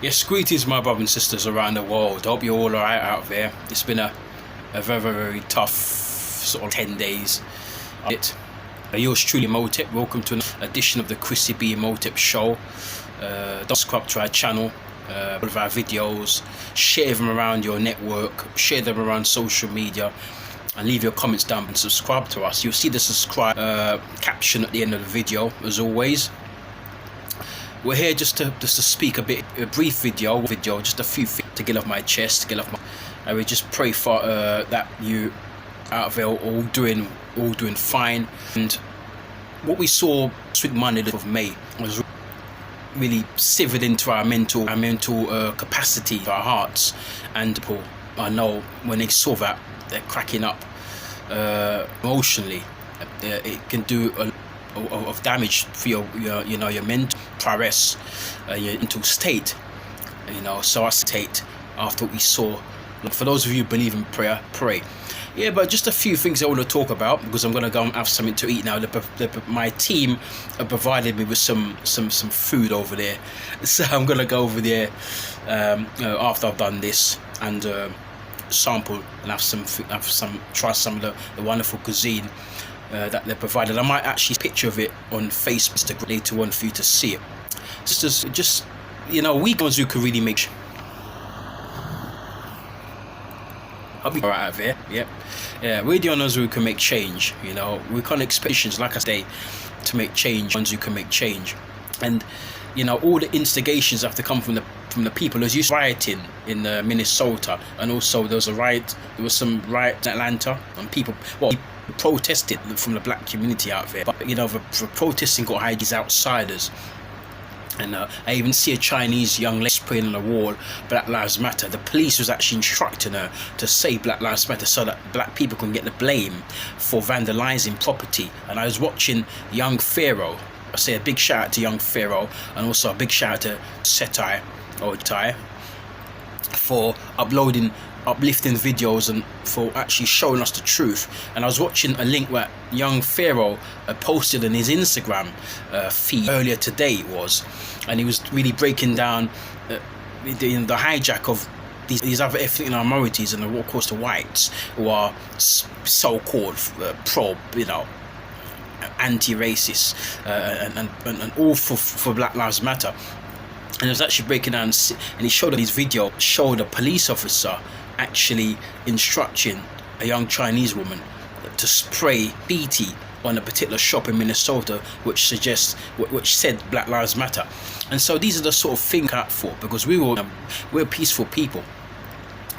Yes, greetings, my brothers and sisters around the world. Hope you're all alright out there. It's been a very, very tough sort of 10 days. Yours truly, Motep. Welcome to an edition of the Chrissy B Motep Show. Don't subscribe to our channel, all of our videos. Share them around your network, share them around social media, and leave your comments down and subscribe to us. You'll see the subscribe caption at the end of the video, as always. We're here just to speak a brief video, just a few things to get off my chest, and we just pray for that you out there all doing fine. And what we saw with Monday of May was really severed into our mental capacity, our hearts, and people, I know when they saw that, they're cracking up emotionally. It can do a of damage for your mental prowess, your mental state, so our state after what we saw. For those of you who believe in prayer, pray. Yeah, but just a few things I want to talk about, because I'm going to go and have something to eat now. My team have provided me with some food over there, so I'm going to go over there after I've done this and sample and try some of the wonderful cuisine that they provided. I might actually picture of it on Facebook later on for you to see it. Just we ones who can really make. I'll be alright out there. Yep. Yeah, we're the ones who can make change. We can't expect, like I say, to make change. Ones who can make change, and all the instigations have to come from the people. As you rioting in Minnesota, and also there was some riot in Atlanta, and people protested from the black community out there. But the protesting got hijacked outsiders. And I even see a Chinese young lady spraying on the wall, Black Lives Matter. The police was actually instructing her to say Black Lives Matter so that black people can get the blame for vandalizing property. And I was watching young Pharaoh. I say a big shout out to young Pharaoh, and also a big shout out to Setai or Tai for uplifting videos and for actually showing us the truth. And I was watching a link where young Pharaoh posted on his Instagram feed earlier today and he was really breaking down the hijack of these other ethnic minorities, and of course the whites, who are so-called pro anti-racist and all for Black Lives Matter. And he was actually breaking down, and he showed his video, showed a police officer actually instructing a young Chinese woman to spray BT on a particular shop in Minnesota, which said Black Lives Matter. And so these are the sort of things out for, because we're peaceful people.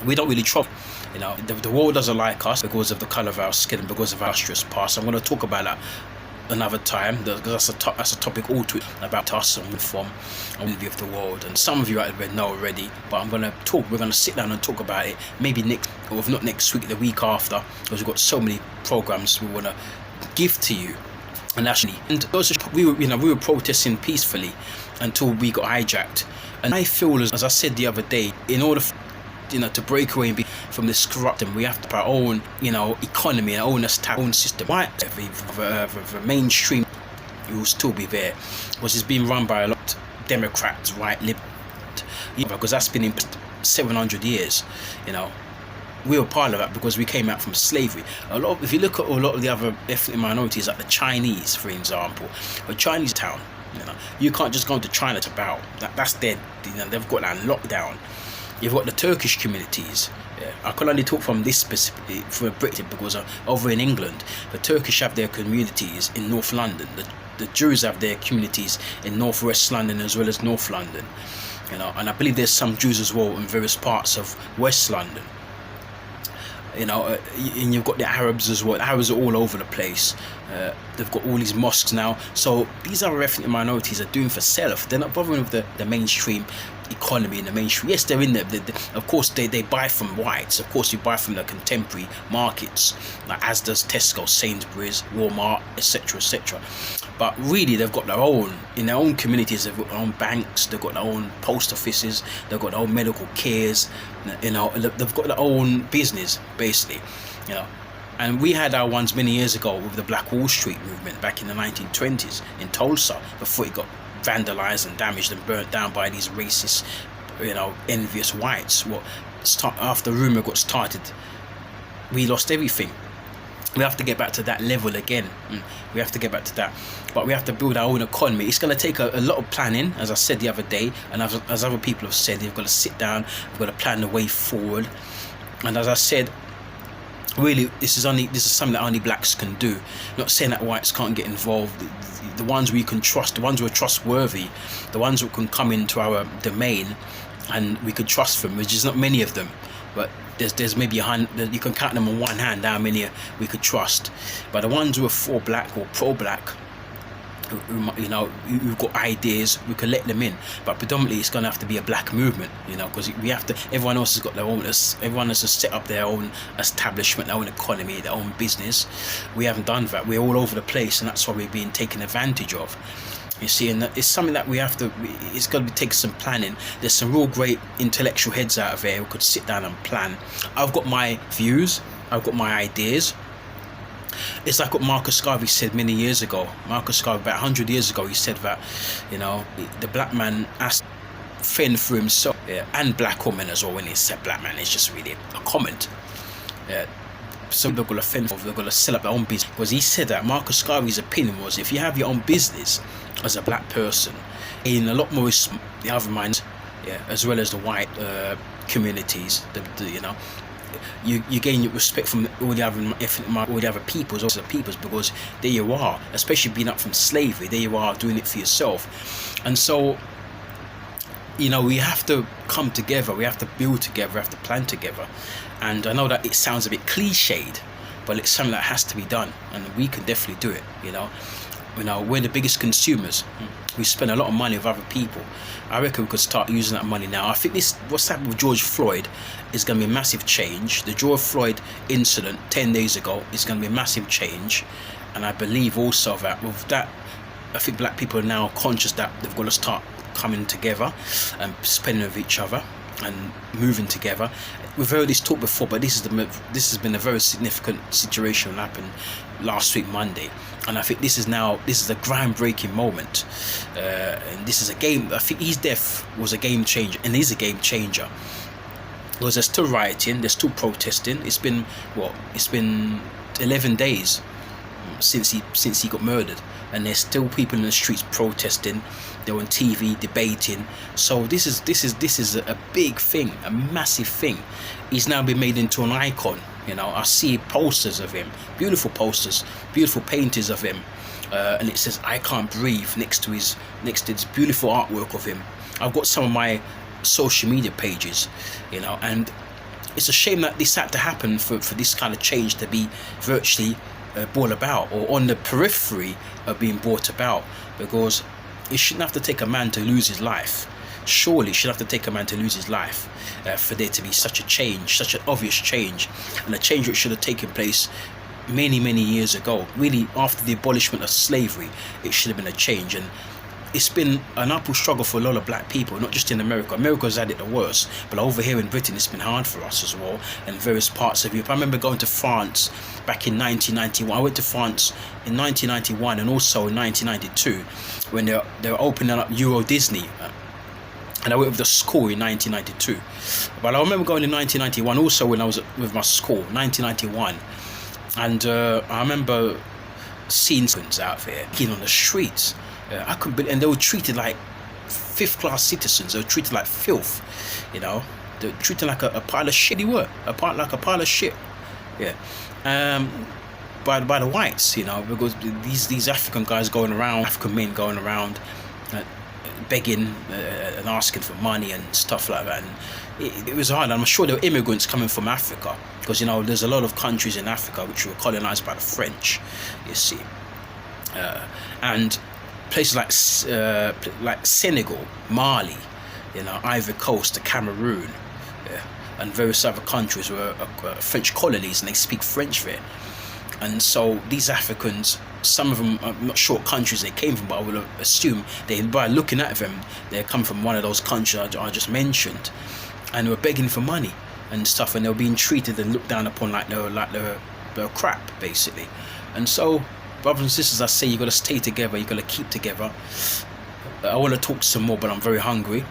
We don't really trouble. The world doesn't like us because of the colour of our skin and because of our illustrious past. I'm going to talk about that another time, because that's a topic all to it about us and from and view of the world. And some of you out there know already, but we're going to sit down and talk about it maybe next, or if not next week, the week after, because we've got so many programs we want to give to you. And actually, we were protesting peacefully until we got hijacked. And I feel, as I said the other day, in order to break away and be from this corruption, we have to have our own, economy, our own system. Why the mainstream will still be there, because it's being run by a lot of Democrats, right, liberal, because that's been in 700 years. We were part of that because we came out from slavery. If you look at a lot of the other ethnic minorities, like the Chinese, for example, a Chinese town, you can't just go to China to bow. That's dead. They've got that lockdown. You've got the Turkish communities. I can only talk from this specifically for Britain, because over in England, the Turkish have their communities in North London. The Jews have their communities in North West London as well as North London. And I believe there's some Jews as well in various parts of West London. And you've got the Arabs as well. The Arabs are all over the place. They've got all these mosques now. So these other ethnic minorities are doing for self. They're not bothering with the mainstream economy and the mainstream. Yes, they're in there. Of course, they buy from whites. Of course, you buy from the contemporary markets, like Asda's, Tesco, Sainsbury's, Walmart, etc., etc. But really, they've got their own, in their own communities. They've got their own banks. They've got their own post offices. They've got their own medical cares. They've got their own business, basically. And we had our ones many years ago with the Black Wall Street movement back in the 1920s in Tulsa, before it got vandalized and damaged and burnt down by these racist envious whites. After rumor got started, we lost everything. We have to get back to that level again. We have to get back to that, but we have to build our own economy. It's going to take a lot of planning, as I said the other day, and as other people have said, they've got to sit down, we've got to plan the way forward. And as I said, really, this is something that only blacks can do. Not saying that whites can't get involved. The ones we can trust, the ones who are trustworthy, the ones who can come into our domain and we could trust them, which is not many of them, but there's maybe you can count them on one hand how many we could trust. But the ones who are for black or pro-black, who've got ideas, we can let them in. But predominantly it's going to have to be a black movement, because everyone else has got their own, everyone has to set up their own establishment, their own economy, their own business. We haven't done that. We're all over the place, and that's why we're being taken advantage of. You see, and it's something that it's got to take some planning. There's some real great intellectual heads out of there who could sit down and plan. I've got my views, I've got my ideas. It's like what Marcus Garvey said many years ago. Marcus Garvey, about 100 years ago, he said that, the black man has to fend for himself, and black woman as well. When he said black man, it's just really a comment. Some people are going to fend for, they're going to set up their own business. Because he said that Marcus Garvey's opinion was, if you have your own business as a black person, in a lot more the other minds, as well as the white communities, you gain respect from all the other peoples, because there you are, especially being up from slavery, there you are doing it for yourself. And so, we have to come together, we have to build together, we have to plan together. And I know that it sounds a bit cliched, but it's something that has to be done, and we can definitely do it. We're the biggest consumers. We spend a lot of money with other people. I reckon we could start using that money now. I think what's happened with George Floyd is going to be a massive change. The George Floyd incident 10 days ago is going to be a massive change. And I believe also that with that, I think black people are now conscious that they've got to start coming together and spending with each other and moving together. We've heard this talk before, but this has been a very significant situation that happened last week Monday, and I think this is a groundbreaking moment, and this is a game. I think his death was a game changer, and is a game changer, because they're still rioting, they're still protesting. It's been 11 days since he got murdered, and there's still people in the streets protesting. They're on TV debating. So this is a big thing, a massive thing. He's now been made into an icon. I see posters of him, beautiful posters, beautiful paintings of him, and it says "I can't breathe" next to his beautiful artwork of him. I've got some of my social media pages, and it's a shame that this had to happen for this kind of change to be virtually brought about, or on the periphery of being brought about, because it shouldn't have to take a man to lose his life. Surely it should have to take a man to lose his life for there to be such a change, such an obvious change, and a change which should have taken place many years ago. Really, after the abolishment of slavery, it should have been a change. And it's been an uphill struggle for a lot of black people, not just in America. America's had it the worst, but over here in Britain it's been hard for us as well, and various parts of Europe. I remember going to France back in 1991. I went to France in 1991 and also in 1992 when they were opening up Euro Disney, and I went with the school in 1992. But I remember going in 1991 also when I was with my school, 1991, and I remember seeing students out there on the streets. I couldn't believe, and they were treated like fifth-class citizens. They were treated like filth, They were treated like a pile of shit. They were like a pile of shit, by the whites, because these African guys African men going around, begging and asking for money and stuff like that. And it was hard. I'm sure there were immigrants coming from Africa, because there's a lot of countries in Africa which were colonized by the French, you see, and places like Senegal, Mali, Ivory Coast, Cameroon, and various other countries were French colonies, and they speak French there. And so these Africans, some of them, I'm not sure what countries they came from, but I would assume by looking at them, they come from one of those countries I just mentioned, and they were begging for money and stuff, and they were being treated and looked down upon like they were crap, basically. And so, brothers and sisters, I say you got to stay together, you got to keep together. I want to talk some more, but I'm very hungry.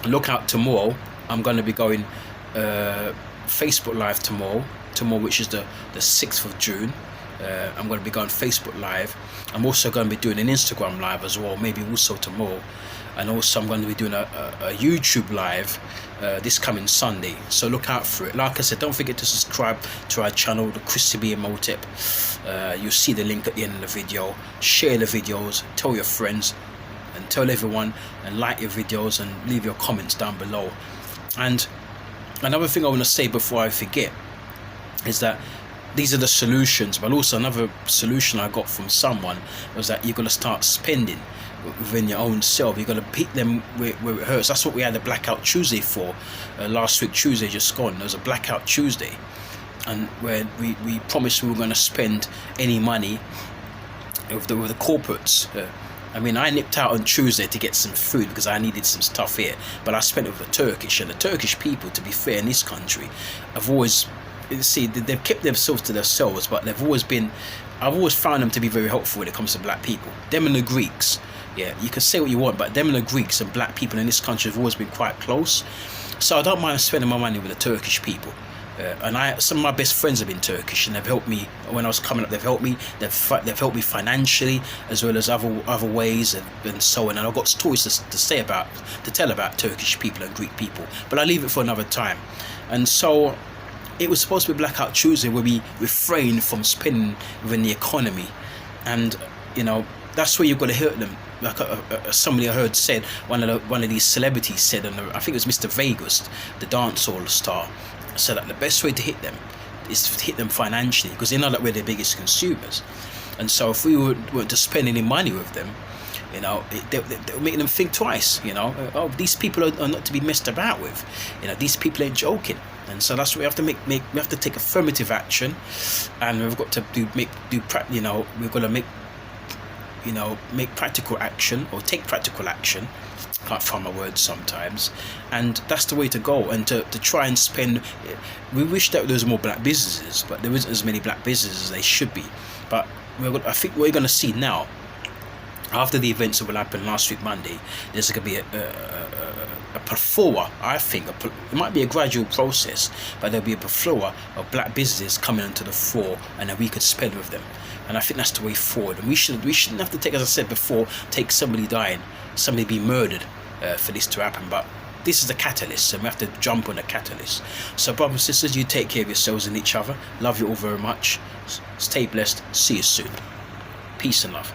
look out tomorrow. I'm going to be going Facebook Live tomorrow, which is the 6th of June. I'm going to be going Facebook Live. I'm also going to be doing an Instagram Live as well, maybe also tomorrow. And also I'm going to be doing a YouTube Live this coming Sunday. So look out for it. Like I said, don't forget to subscribe to our channel, the Christy B Motep. You'll see the link at the end of the video. Share the videos, tell your friends, and tell everyone, and like your videos, and leave your comments down below. And another thing I want to say before I forget is that these are the solutions, but also another solution I got from someone was that you've got to start spending within your own self. You've got to beat them where it hurts. That's what we had a Blackout Tuesday for. Last week Tuesday just gone, there was a Blackout Tuesday, and where we promised we were going to spend any money with the corporates. I mean, I nipped out on Tuesday to get some food because I needed some stuff here, but I spent it with the Turkish. And the Turkish people, to be fair, in this country, have always, see, they've kept themselves to themselves, but they've always been, I've always found them to be very helpful when it comes to black people. Them and the Greeks, yeah, you can say what you want, but them and the Greeks and black people in this country have always been quite close. So I don't mind spending my money with the Turkish people. And some of my best friends have been Turkish, and they've helped me when I was coming up. They've helped me. They've helped me financially, as well as other ways, and so on. And I've got stories to tell about Turkish people and Greek people. But I'll leave it for another time. And so it was supposed to be Blackout Tuesday, where we refrain from spending within the economy, and that's where you've got to hurt them. Like somebody I heard said, one of these celebrities said, and I think it was Mr. Vegas, the dancehall star, said that the best way to hit them is to hit them financially, because they know that we're their biggest consumers. And so if we weren't to spend any money with them, they'll make them think twice. Oh, these people are not to be messed about with. These people ain't joking. And so that's what we have to we have to take affirmative action, and we've got to we've got to make practical action, or take practical action. Can't find my words sometimes, and that's the way to go. And to try and spend, we wish that there was more black businesses, but there isn't as many black businesses as they should be. But I think what we're going to see now, after the events that will happen last week Monday, there's going to be a plethora. I think it might be a gradual process, but there'll be a plethora of black businesses coming into the fore, and then we could spend with them. And I think that's the way forward. And we shouldn't have to take, as I said before, take somebody dying, somebody being murdered for this to happen. But this is the catalyst, and we have to jump on the catalyst. So brothers and sisters, you take care of yourselves and each other. Love you all very much. Stay blessed. See you soon. Peace and love.